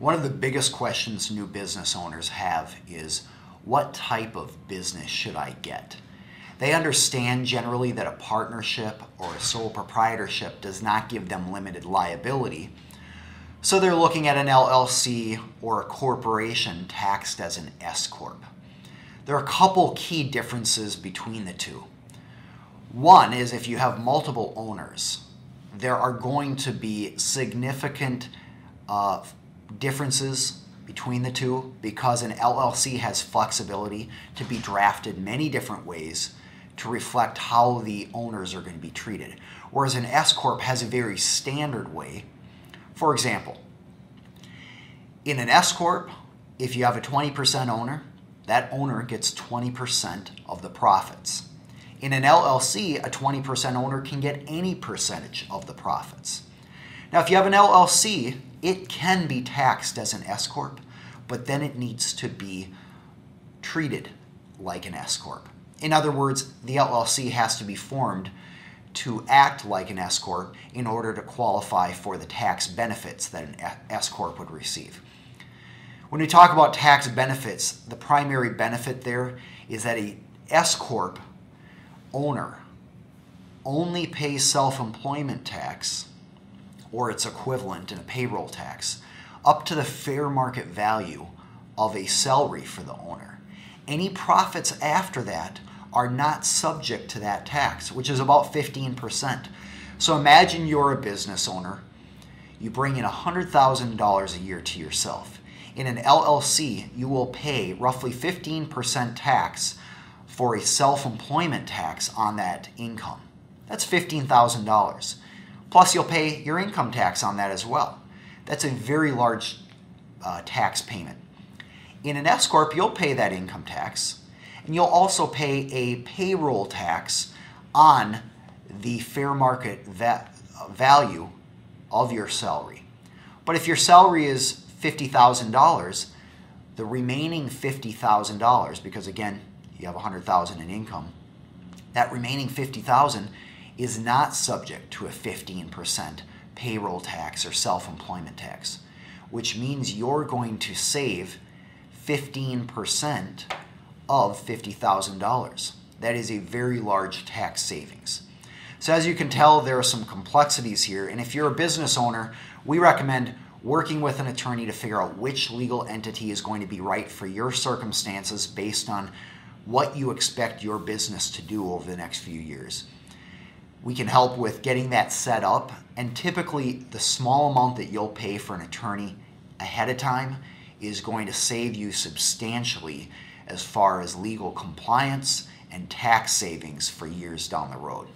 One of the biggest questions new business owners have is, what type of business should I get? They understand generally that a partnership or a sole proprietorship does not give them limited liability, so they're looking at an LLC or a corporation taxed as an S-corp. There are a couple key differences between the two. One is if you have multiple owners, there are going to be significant differences between the two because an LLC has flexibility to be drafted many different ways to reflect how the owners are going to be treated, whereas an S-corp has a very standard way. For example, in an S-corp, if you have a 20% owner, that owner gets 20% of the profits. In an LLC, a 20% owner can get any percentage of the profits. Now, if you have an LLC, it can be taxed as an S-corp, but then it needs to be treated like an S-corp. In other words, the LLC has to be formed to act like an S-corp in order to qualify for the tax benefits that an S-corp would receive. When we talk about tax benefits, the primary benefit there is that a S-corp owner only pays self-employment tax or its equivalent in a payroll tax up to the fair market value of a salary for the owner. Any profits after that are not subject to that tax, which is about 15%. So imagine you're a business owner. You bring in $100,000 a year to yourself. In an LLC, you will pay roughly 15% tax for a self-employment tax on that income. That's $15,000. Plus, you'll pay your income tax on that as well. That's a very large tax payment. In an S-corp, you'll pay that income tax, and you'll also pay a payroll tax on the fair market value of your salary. But if your salary is $50,000, the remaining $50,000, because again, you have $100,000 in income, that remaining $50,000 is not subject to a 15% payroll tax or self-employment tax, which means you're going to save 15% of $50,000. That is a very large tax savings. So as you can tell, there are some complexities here, and if you're a business owner, we recommend working with an attorney to figure out which legal entity is going to be right for your circumstances based on what you expect your business to do over the next few years. We can help with getting that set up, and typically the small amount that you'll pay for an attorney ahead of time is going to save you substantially as far as legal compliance and tax savings for years down the road.